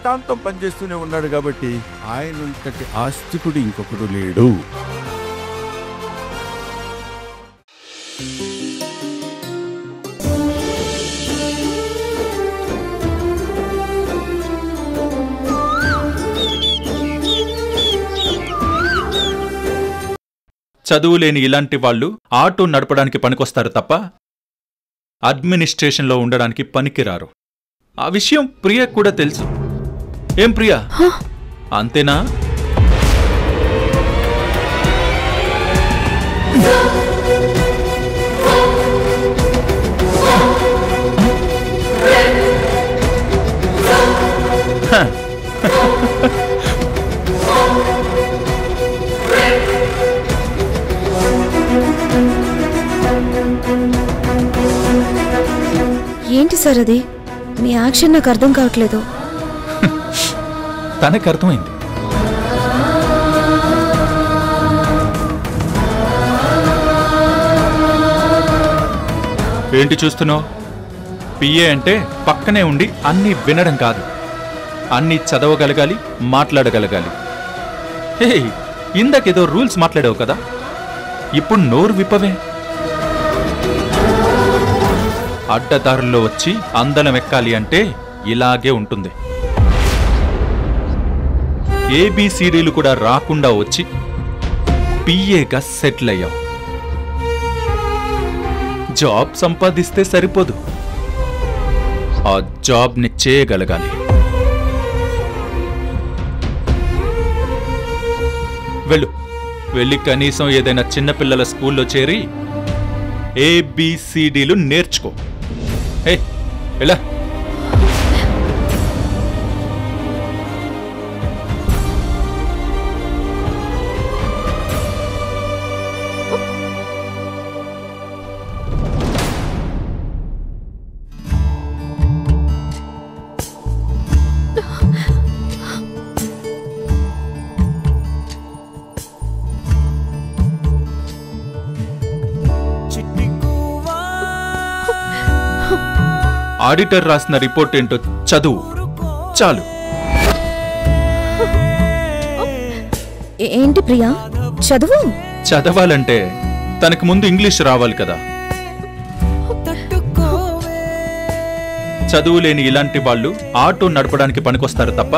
జీవితాంతం పనిచేస్తూనే ఉన్నాడు కాబట్టి ఆయనంతటి ఆస్తికుడు ఇంకొకడు లేడు. చదువులేని ఇలాంటి వాళ్ళు ఆటో నడపడానికి పనికొస్తారు తప్ప అడ్మినిస్ట్రేషన్లో ఉండడానికి పనికిరారు. ఆ విషయం ప్రియ కూడా తెలుసు. ఏం ప్రియా, అంతేనా? ఏంటి సార్ అది? మీ యాక్షన్ నాకు అర్థం కావట్లేదు. తనకు అర్థమైంది. ఏంటి చూస్తున్నావు? పిఏ అంటే పక్కనే ఉండి అన్నీ వినడం కాదు, అన్నీ చదవగలగాలి, మాట్లాడగలగాలి. హే, ఇందాకేదో రూల్స్ మాట్లాడావు కదా, ఇప్పుడు నోరు విప్పవే. అడ్డదారుల్లో వచ్చి అందలం ఎక్కాలి అంటే ఇలాగే ఉంటుంది. ఏబిసిడీలు కూడా రాకుండా వచ్చి పిఏగా సెటిల్ అయ్యావు. జాబ్ సంపాదిస్తే సరిపోదు, ఆ జాబ్ని చేయగలగాలి. వెళ్ళి కనీసం ఏదైనా చిన్నపిల్లల స్కూల్లో చేరి ఏబిసిడీలు నేర్చుకో. ఎలా? ఆడిటర్ రాసిన రిపోర్ట్ ఏంటో చదువు చాలు. ఏంటి ప్రియా, చదువు? చదవాలంటే తనకు ముందు ఇంగ్లీష్ రావాలి కదా. చదువులేని ఇలాంటి వాళ్ళు ఆటో నడపడానికి పనికొస్తారు తప్ప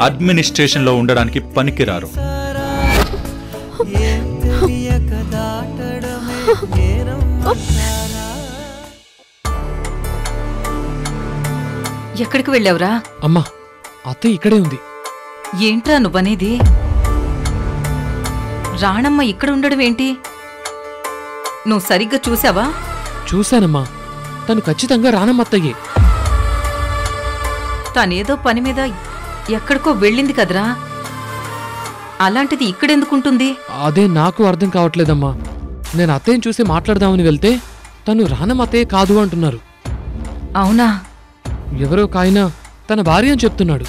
అడ్మినిస్ట్రేషన్లో ఉండడానికి పనికిరారు. ఎక్కడికి వెళ్ళావురా? అమ్మా, అత్తయ్య ఇక్కడే ఉంది. ఏంట్రా నువ్వనేది? రాణమ్మ ఇక్కడ ఉండడం ఏంటి? నువ్వు సరిగ్గా చూసావా? చూశానమ్మా, తను ఖచ్చితంగా రానమ్మ అత్తయ్యే. తనేదో పని మీద ఎక్కడికో వెళ్ళింది కదరా, అలాంటిది ఇక్కడెందుకుంటుంది? అదే నాకు అర్థం కావట్లేదమ్మా. నేను అత్తయ్యని చూసి మాట్లాడదామని వెళ్తే తను రానమ్మ అత్తయ్య కాదు అంటున్నారు. అవునా? ఎవరో కాయనా తన భార్య అని చెప్తున్నాడు.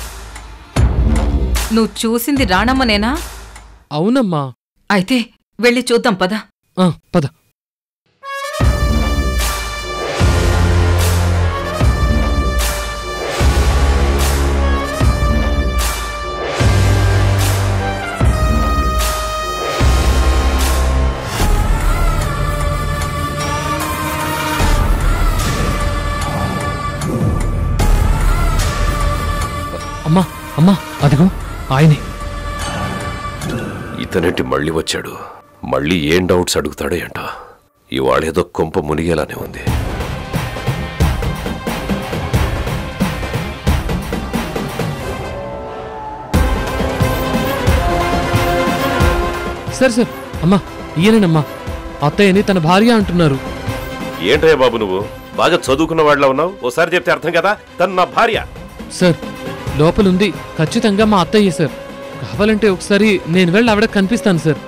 నువ్వు చూసింది రాణమ్మనేనా? అవునమ్మా. అయితే వెళ్ళి చూద్దాం పద. పద. అమ్మా అమ్మా, అదిగో ఆయనే. ఇతనేంటి మళ్ళీ వచ్చాడు? మళ్ళీ ఏం డౌట్స్ అడుగుతాడో ఏంటో. ఇవాళేదో కొంప మునిగేలానే ఉంది. సార్ అమ్మా, ఈయనేనమ్మా అత్తయ్యని తన భార్య అంటున్నారు. ఏంటయ్యా బాబు, నువ్వు బాగా చదువుకున్న వాళ్ళ ఉన్నావు. ఓసారి చెప్తే అర్థం కదా, తను నా భార్య. సార్, లోపలుంది ఖచ్చితంగా మా అత్తయ్య సార్. కావాలంటే ఒకసారి నేను వెళ్ళి ఆవిడ కనిపిస్తాను సార్.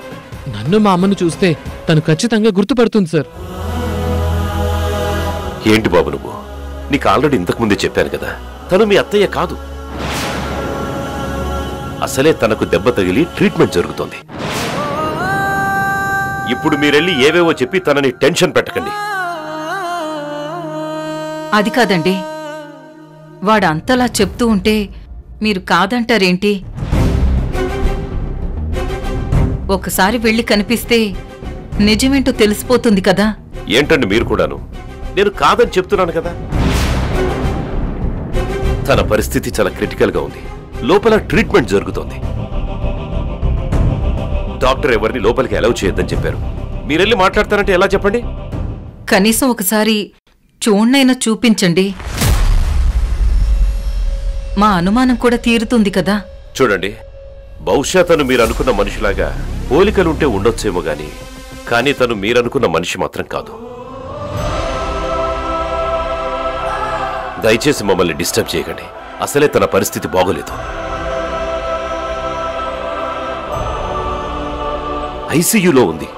నన్ను మా అమ్మను చూస్తే తను ఖచ్చితంగా గుర్తుపడుతుంది సార్. ఏంటి బాబు నువ్వు? నీకు ఆల్రెడీ ఇంతకుముందే చెప్పాను కదా, తను మీ అత్తయ్య కాదు. అసలే తనకు దెబ్బ తగిలి ట్రీట్మెంట్ జరుగుతోంది. ఇప్పుడు మీరెళ్ళి ఏవేవో చెప్పి తనని టెన్షన్ పెట్టకండి. అది కాదండి, వాడంతలా చెప్తూ ఉంటే మీరు కాదంటారేంటి? ఒకసారి వెళ్ళి కనిపిస్తే నిజమేంటో తెలిసిపోతుంది కదా. ఏంటండి మీరు కూడాను? నేను కాదని చెప్తున్నాను కదా. తన పరిస్థితి చాలా క్రిటికల్ గా ఉంది. లోపల ట్రీట్మెంట్ జరుగుతోంది. డాక్టర్ ఎవరిని లోపలికి అలౌ చేయొద్దని చెప్పారు. మీరెళ్ళి మాట్లాడతారంటే ఎలా చెప్పండి? కనీసం ఒకసారి చూడ్నైనా చూపించండి. మా అనుమానం కూడా తీరుతుంది కదా. చూడండి, బహుశా తను మీరు అనుకున్న మనిషిలాగా పోలికలుంటే ఉండొచ్చేమో గాని, కానీ తను మీరనుకున్న మనిషి మాత్రం కాదు. దయచేసి మమ్మల్ని డిస్టర్బ్ చేయకండి. అసలే తన పరిస్థితి బాగోలేదు. ఐసీయూలో ఉంది.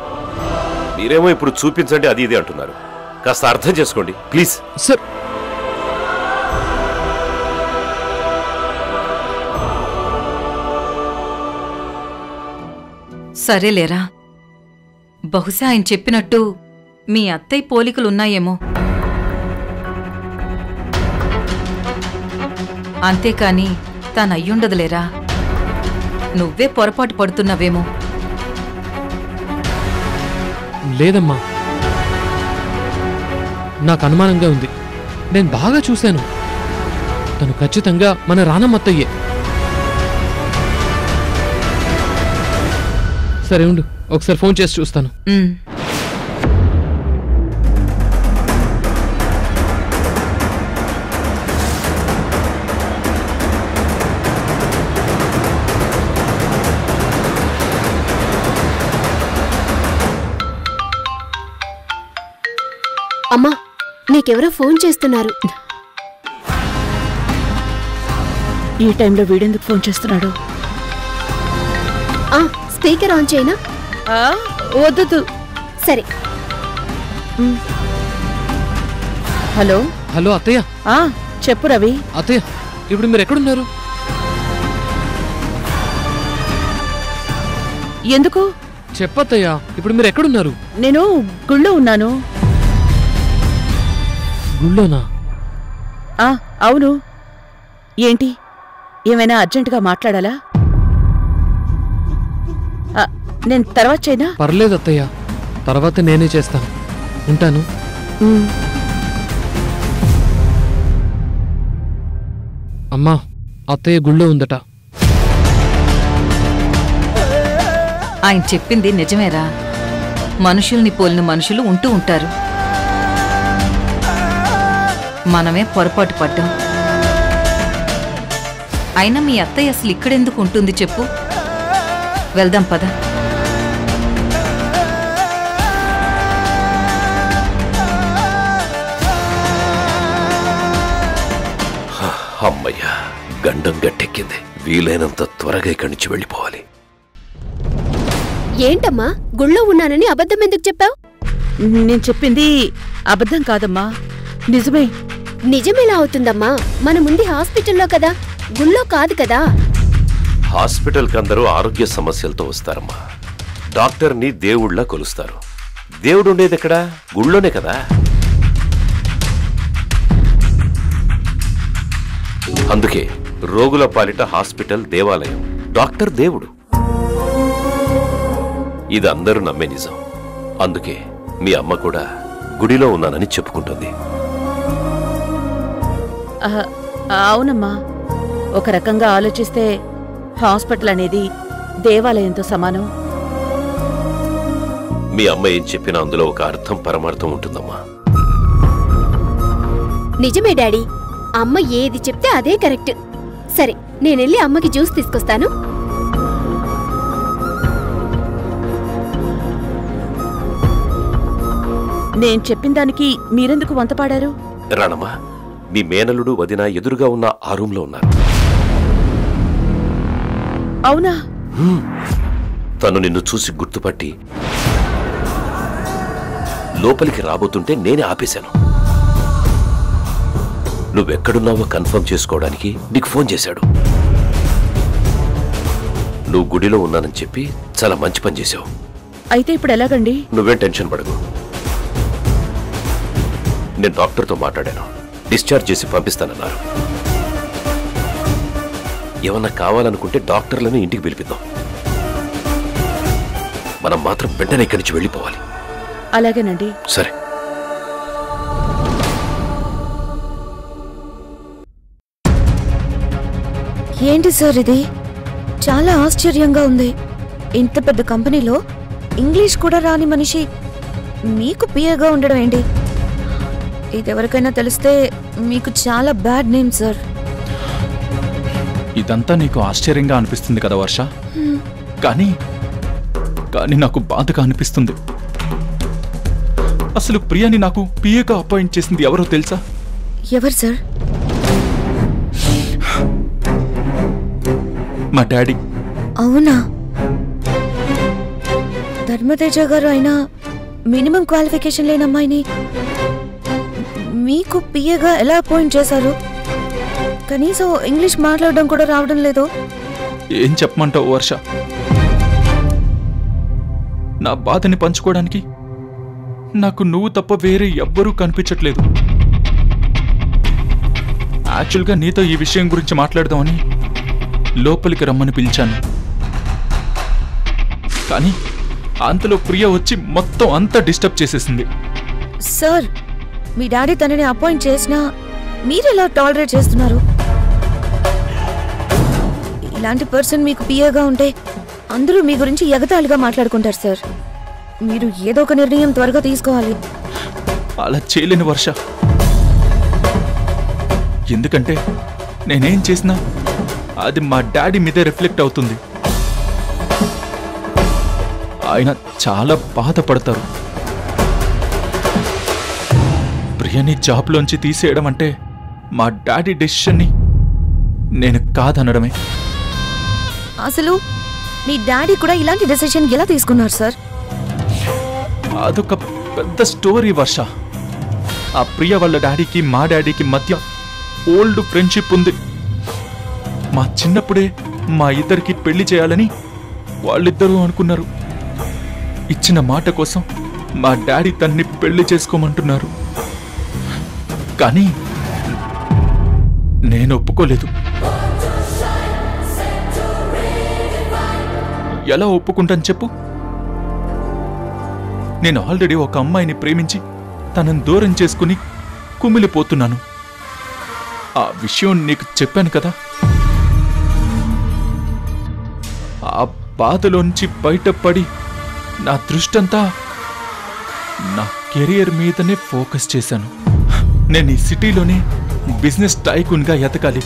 మీరేమో ఇప్పుడు చూపించండి అది ఇది అంటున్నారు. కాస్త అర్థం చేసుకోండి ప్లీజ్. సార్, సరేలేరా, బహుశా ఆయన చెప్పినట్టు మీ అత్తయ్య పోలికలున్నాయేమో. అంతేకాని తానయ్యుండదులేరా. నువ్వే పొరపాటు పడుతున్నావేమో. లేదమ్మా, నాకు అనుమానంగా ఉంది. నేను బాగా చూశాను. తను ఖచ్చితంగా మన రానమ్మత్తయ్యే. సరే ఉండు, ఒకసారి ఫోన్ చేసి చూస్తాను. అమ్మా, నీకెవరో ఫోన్ చేస్తున్నారు. ఈ టైంలో వీడెందుకు ఫోన్ చేస్తున్నాడు? స్పీకర్ ఆన్ చేయనా? వద్దు. సరే. హలో హలో అత్తయ్య. చెప్పు రవి. అత్తయ్య, ఇప్పుడు మీరు ఎక్కడున్నారు? ఎందుకు? చెప్పత్తయ్య, ఇప్పుడు మీరు ఎక్కడున్నారు? నేను గుళ్ళో ఉన్నాను. గుళ్ళోనా? అవును. ఏంటి, ఏమైనా అర్జెంటుగా మాట్లాడాలా? నేను తర్వాత చేయనా? పర్లేదు అత్తయ్య, తర్వాత నేనే చేస్తాను. ఉంటాను. అమ్మా, అత్తయ్య గుళ్ళో ఉందట. ఆయన చెప్పింది నిజమేరా. మనుషుల్ని పోలిన మనుషులు ఉంటూ ఉంటారు. మనమే పొరపాటు పడ్డాం. అయినా మీ అత్తయ్య అసలు ఇక్కడెందుకు ఉంటుంది చెప్పు? వెళ్దాం పద. అమ్మయ్యా, గండం గట్టెక్కింది. వీలైనంత త్వరగా ఇక్కడి నుంచి వెళ్ళిపోవాలి. ఏంటమ్మా, గుళ్ళో ఉన్నానని అబద్ధం ఎందుకు చెప్పావు? నేను చెప్పింది అబద్ధం కాదమ్మా, నిజమే. నిజమేలా అవుతుందమ్మా? మనముంది హాస్పిటల్లో కదా, గుళ్ళో కాదు కదా. హాస్పిటల్కి అందరూ ఆరోగ్య సమస్యలతో వస్తారమ్మా. డాక్టర్ని దేవుళ్ళ కొలుస్తారు. దేవుడు ఉండేది ఎక్కడ? గుళ్ళోనే కదా. అందుకే రోగుల పాలిట హాస్పిటల్ దేవాలయం, డాక్టర్ దేవుడు. ఇది అందరూ నమ్మే నిజం. అందుకే మీ అమ్మ కూడా గుడిలో ఉన్నానని చెప్పుకుంటుంది. అవునమ్మా, ఒక రకంగా ఆలోచిస్తే హాస్పిటల్ అనేది దేవాలయంతో సమానం. మీ అమ్మ ఏం చెప్పినా అందులో ఒక అర్థం పరమార్థం ఉంటుందమ్మా. నిజమే డాడీ, అమ్మ ఏది చెప్తే అదే కరెక్ట్. సరే, నేనెళ్ళి అమ్మకి జ్యూస్ తీసుకొస్తాను. నేను చెప్పిన దానికి మీరెందుకు వంతపాడారు? రానమ్మా, మీ మేనలుడు వదిన ఎదురుగా ఉన్న ఆ రూంలో ఉన్నారు. అవునా? తను నిన్ను చూసి గుర్తుపట్టి లోపలికి రాబోతుంటే నేనే ఆపేశాను. నువ్వెక్కడున్నావో కన్ఫర్మ్ చేసుకోవడానికి నీకు ఫోన్ చేశాడు. నువ్వు గుడిలో ఉన్నానని చెప్పి చాలా మంచి పని చేశావు. అయితే ఇప్పుడు ఎలాగండి? నువ్వేం టెన్షన్ పడకు. నేను డాక్టర్తో మాట్లాడాను. డిశ్చార్జ్ చేసి పంపిస్తానన్నారు. ఏమన్నా కావాలనుకుంటే డాక్టర్లను ఇంటికి పిలిపిద్దాం. మనం మాత్రం వెంటనే ఇక్కడి నుంచి వెళ్ళిపోవాలి. అలాగేనండి. సరే. ఏంటి సార్ ఇది? చాలా ఆశ్చర్యంగా ఉంది. ఇంత పెద్ద కంపెనీలో ఇంగ్లీష్ కూడా రాని మనిషి మీకు పిఏగా ఉండడం ఏంటి? ఇదెవరికైనా తెలిస్తే మీకు చాలా బ్యాడ్ నేమ్ సార్. ఇదంతా నీకు ఆశ్చర్యంగా అనిపిస్తుంది కదా వర్ష, కానీ నాకు బాధగా అనిపిస్తుంది. అసలు ప్రియాని నాకు పిఏగా అపాయింట్ చేసింది ఎవరో తెలుసా? ఎవరు సార్? మా డాడీ. అవునా? ధర్మతేజ గారు అయినా మినిమం క్వాలిఫికేషన్ లేని అమ్మాయిని మీకు పిఏగా ఎలా అపాయింట్ చేశారు? కనీసం ఇంగ్లీష్ మాట్లాడడం కూడా రావడం లేదు. ఏం చెప్పమంటావు వర్ష? నా బాధని పంచుకోవడానికి నాకు నువ్వు తప్ప వేరే ఎవ్వరూ కనిపించట్లేదు. యాక్చువల్గా నీతో ఈ విషయం గురించి మాట్లాడదామని లోపలికి రమ్మని పిలిచాను. కానీ అంతలో ప్రియ వచ్చి మొత్తం అంతా డిస్టర్బ్ చేసేసింది. సార్, మీ డాడీ తనని అపాయింట్ చేసినా మీరెలా టాలరేట్ చేస్తున్నారు? ఇలాంటి పర్సన్ మీకు పిఏగా ఉంటే అందరూ మీ గురించి ఎగతాళిగా మాట్లాడుకుంటారు సార్. మీరు ఏదో ఒక నిర్ణయం త్వరగా తీసుకోవాలి. అలా చేయలేని వర్ష, ఎందుకంటే నేనేం చేసినా అది మా డాడీ మీదే రిఫ్లెక్ట్ అవుతుంది. ఆయన చాలా బాధపడతారు. ప్రియని జాబ్లోంచి తీసేయడం అంటే మా డాడీ డెసిషన్ని నేను కాదనడమే. అసలు మీ డాడీ కూడా ఇలాంటి డెసిషన్ ఎలా తీసుకున్నారు సార్? అదొక పెద్ద స్టోరీ వర్ష. ఆ ప్రియ వాళ్ళ డాడీకి మా డాడీకి మధ్య ఓల్డ్ ఫ్రెండ్షిప్ ఉంది. మా చిన్నప్పుడే మా ఇద్దరికి పెళ్లి చేయాలని వాళ్ళిద్దరూ అనుకున్నారు. ఇచ్చిన మాట కోసం మా డాడీ తన్ని పెళ్లి చేసుకోమంటున్నారు. కానీ నేను ఒప్పుకోలేదు. ఎలా ఒప్పుకుంటాను చెప్పు? నేను ఆల్రెడీ ఒక అమ్మాయిని ప్రేమించి తనను దూరం చేసుకుని కుమిలిపోతున్నాను. ఆ విషయం నీకు చెప్పాను కదా. ఆ బాధలోంచి బయటపడి నా దృష్టంతా నా కెరియర్ మీదనే ఫోకస్ చేశాను. నేను ఈ సిటీలోనే బిజినెస్ టైకూన్గా ఎదగాలి.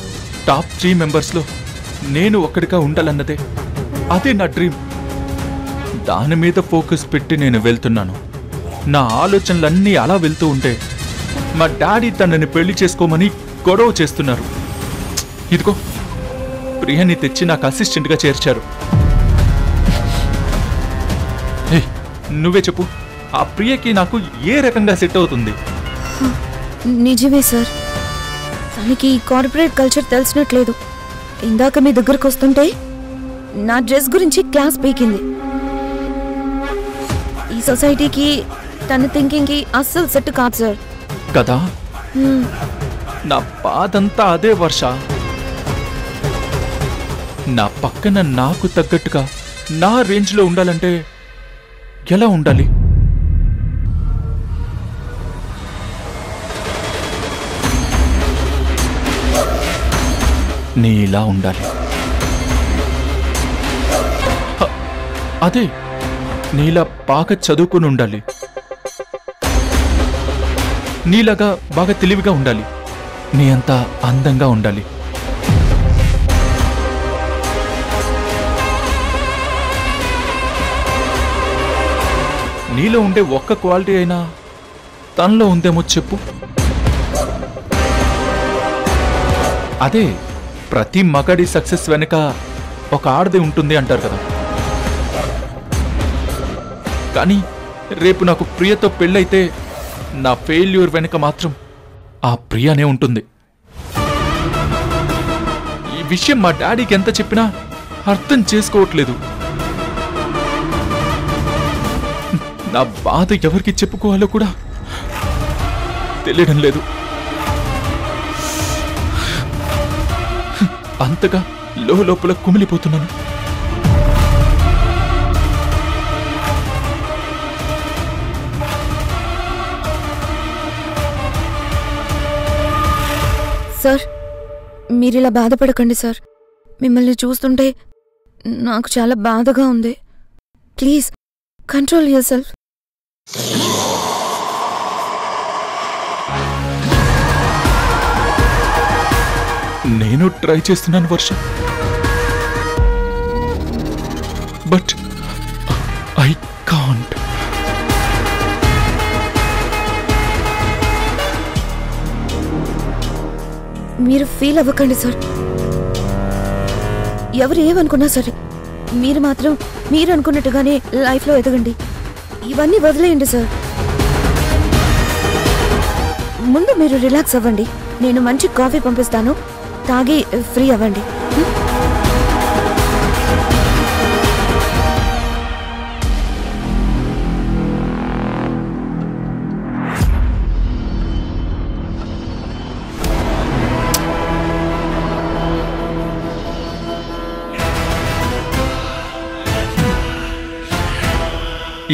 టాప్ 3 మెంబర్స్లో నేను ఒక్కడిగా ఉండాలన్నదే అదే నా డ్రీమ్. దాని మీద ఫోకస్ పెట్టి నేను వెళ్తున్నాను. నా ఆలోచనలన్నీ అలా వెళ్తూ ఉంటే మా డాడీ తనని పెళ్లి చేసుకోమని గొడవ చేస్తున్నారు. ఇదిగో ప్రియని తెచ్చి నాకు అసిస్టెంట్గా చేర్చారు. నువ్వే చెప్పు, ఆ ప్రియకి నాకు ఏ రకంగా సెట్ అవుతుంది? నిజమే సార్, తనకి కార్పొరేట్ కల్చర్ తెలిసినట్లేదు. ఇందాక మీ దగ్గరకు వస్తుంటే నా డ్రెస్ గురించి క్లాస్ పీకింది. ఈ సొసైటీకి తన థింకింగ్కి అస్సలు సెట్ కాదు సార్. కదా, నా బాధంతా అదే వర్ష. నా పక్కన నాకు తగ్గట్టుగా నా రేంజ్లో ఉండాలంటే ఎలా ఉండాలి? నీలా ఉండాలి. అదే, నీలా బాగా చదువుకుని ఉండాలి. నీలాగా బాగా తెలివిగా ఉండాలి. నీ అంత అందంగా ఉండాలి. నీలో ఉండే ఒక్క క్వాలిటీ అయినా తనలో ఉందేమో చెప్పు. అదే, ప్రతి మగాడి సక్సెస్ వెనుక ఒక ఆడది ఉంటుంది అంటారు కదా. కానీ రేపు నాకు ప్రియతో పెళ్ళైతే నా ఫెయిల్యూర్ వెనుక మాత్రం ఆ ప్రియనే ఉంటుంది. ఈ విషయం మా డాడీకి ఎంత చెప్పినా అర్థం చేసుకోవట్లేదు. నా బాధ ఎవరికి చెప్పుకోవాలో కూడా తెలియడం లేదు. అంతగా లోపల కుమిలిపోతున్నాను. సార్ మీరిలా బాధపడకండి సార్. మిమ్మల్ని చూస్తుంటే నాకు చాలా బాధగా ఉంది. Please control your self. నేను ట్రై చేస్తున్నాను వర్ష, బట్ ఐ కాంట్. మీరు ఫీల్ అవ్వకండి సార్. ఎవరు ఏమనుకున్నా సరే మీరు మాత్రం మీరు అనుకున్నట్టుగానే లైఫ్లో ఎదగండి. ఇవన్నీ వదిలేయండి సార్. ముందు మీరు రిలాక్స్ అవ్వండి. నేను మంచి కాఫీ పంపిస్తాను, తాగి ఫ్రీ అవ్వండి.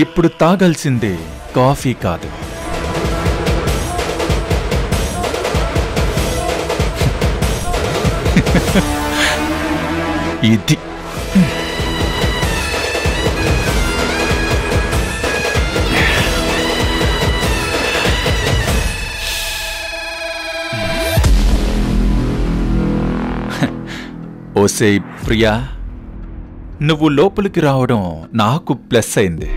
ఇప్పుడు తాగాల్సిందే కాఫీ కాదు, ఇది. ఓసే ప్రియా, నువ్వు లోపలికి రావడం నాకు ప్లస్ అయింది.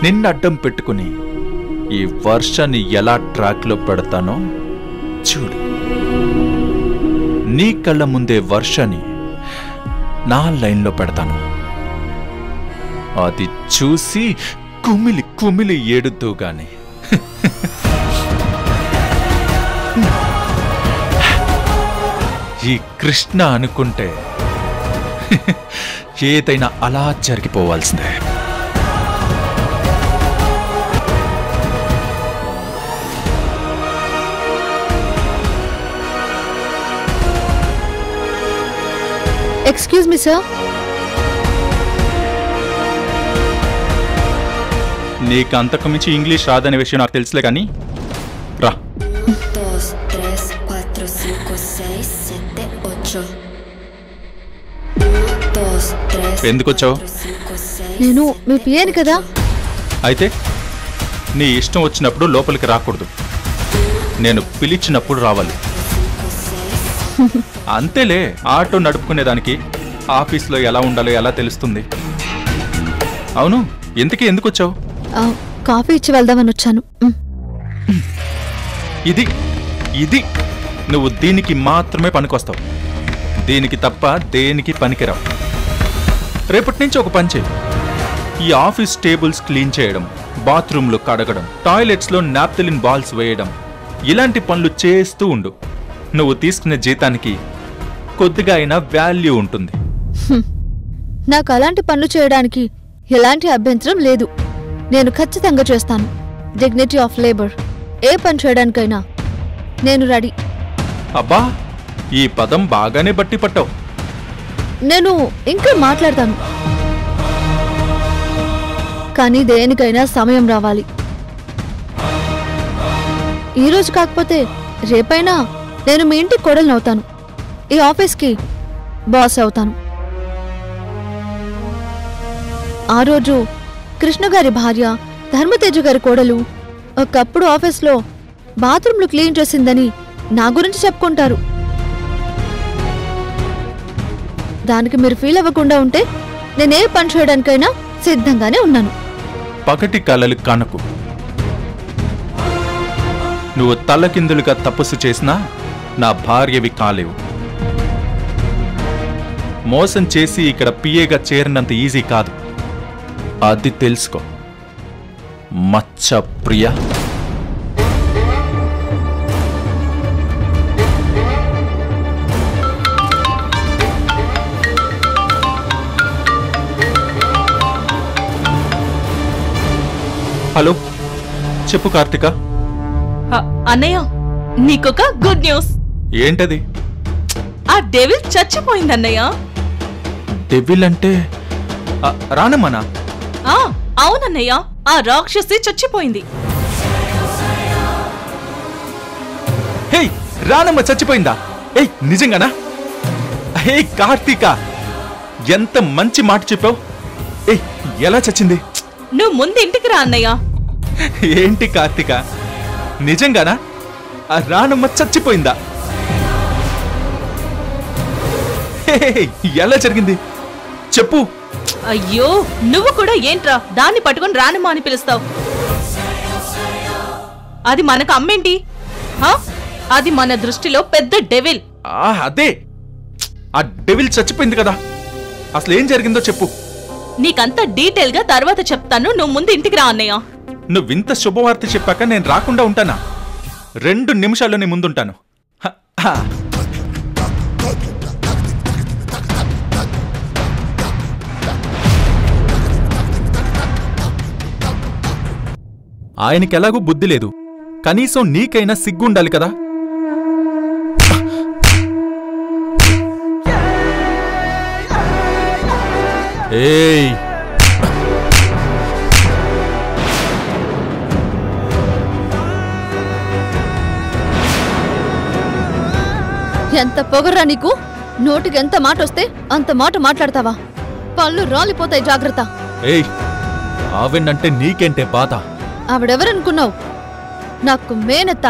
నిన్ను అడ్డం పెట్టుకుని ఈ వర్షాన్ని ఎలా ట్రాక్లో పెడతానో చూడు. నీ కళ్ళ ముందే వర్షాన్ని నా లైన్లో పెడతాను. అది చూసి కుమిలి కుమిలి ఏడుతూ గాని ఈ కృష్ణ అనుకుంటే ఏదైనా అలా జరిగిపోవాల్సిందే. Excuse me sir. నీకు అంతకు మించి ఇంగ్లీష్ రాదనే విషయం నాకు తెలుసులే కానీ రా. ఎందుకొచ్చావు? నేను మీ పిఏని కదా. అయితే నీ ఇష్టం వచ్చినప్పుడు లోపలికి రాకూడదు, నేను పిలిచినప్పుడు రావాలి. అంతేలే, ఆటో నడుపుకునేదానికి ఆఫీస్లో ఎలా ఉండాలో ఎలా తెలుస్తుంది. అవును, ఎందుకు వచ్చావు? కాఫీ ఇచ్చి వెళ్దామని వచ్చాను. ఇది ఇది నువ్వు దీనికి మాత్రమే పనికొస్తావు, దీనికి తప్ప దేనికి పనికిరావు. రేపటి నుంచి ఒక పని చేయి. ఈ ఆఫీస్ టేబుల్స్ క్లీన్ చేయడం, బాత్రూంలు కడగడం, టాయిలెట్స్లో నాప్థలిన్ బాల్స్ వేయడం, ఇలాంటి పనులు చేస్తూ ఉండు. నువ్వు తీసుకునే జీతానికి కొద్దిగా అయినా వాల్యూ ఉంటుంది. నాకు అలాంటి పనులు చేయడానికి ఎలాంటి అభ్యంతరం లేదు. నేను ఖచ్చితంగా చేస్తాను. Dignity of labour. ఏ పని చేయడానికైనా నేను రెడీ. అబ్బా, ఈ పదం బాగానే బట్టి పట్టావు. నేను ఇంకా మాట్లాడతాను, కానీ దేనికైనా సమయం రావాలి. ఈరోజు కాకపోతే రేపైనా నేను మీ ఇంటికి కోడలు అవుతాను, ఈ ఆఫీస్కి బాస్ అవుతాను. ఆ రోజు కృష్ణ గారి భార్య ధర్మతేజ గారి కోడలు ఒకప్పుడు ఆఫీస్లో బాత్రూంలు క్లీన్ చేసిందని నా గురించి చెప్పుకుంటారు. దానికి మీరు ఫీల్ అవ్వకుండా ఉంటే నేనే పని చేయడానికైనా సిద్ధంగానే ఉన్నాను. పగటి కలలు కనకు. నువ్వు తలకిందులుగా తపస్సు చేసినా నా భార్యవి కాలేవు. మోసం చేసి ఇక్కడ పిఏగా చేరినంత ఈజీ కాదు, అది తెలుసుకో మచ్చ ప్రియా. హలో, చెప్పు కార్తిక. అన్నయ్య, నీకొక గుడ్ న్యూస్. ఏంటది? ఆ డెవిల్ చచ్చిపోయిందన్నయ్య. డెవిల్ అంటే రానమ్మనా? ఆ అవునన్నయ్య, ఆ రాక్షసి చచ్చిపోయింది. హే, రానమ్మ చచ్చిపోయిందా? ఏయ్ నిజంగానా? హే కార్తీక, ఎంత మంచి మాట చెప్పావు. ఏయ్ ఎలా చచ్చింది? నువ్వు ముందు ఇంటికి రా అన్నయ్య. ఏంటి కార్తీక, నిజంగానా ఆ రానమ్మ చచ్చిపోయిందా? హే, ఎలా జరిగింది చెప్పు. అయ్యో, నువ్వు కూడా ఏంట్రా దాన్ని పట్టుకొని రానమ్మా అని పిలుస్తావు? అది మనకు అమ్మేంటి? అది మన దృష్టిలో పెద్ద డెవిల్. అదే, ఆ డెవిల్ చచ్చిపోయింది కదా, అసలు ఏం జరిగిందో చెప్పు. నీకంత డీటెయిల్ గా తర్వాత చెప్తాను, నువ్వు ముందు ఇంటికి రా అన్నయ్య. నువ్వింత శుభవార్త చెప్పాక నేను రాకుండా ఉంటానా? 2 నిమిషాల్లో నీ ముందుంటాను. ఆయనకెలాగూ బుద్ధి లేదు, కనీసం నీకైనా సిగ్గుండాలి కదా. ఏయ్, ఎంత పొగర్రా నీకు? నోటికి ఎంత మాట వస్తే అంత మాట మాట్లాడతావా? పళ్ళు రాలిపోతాయి, జాగ్రత్త. ఏయ్, ఆవిడంటే నీకేంటే బాధ? ఆవిడెవరనుకున్నావు? నాకు మేనత్త.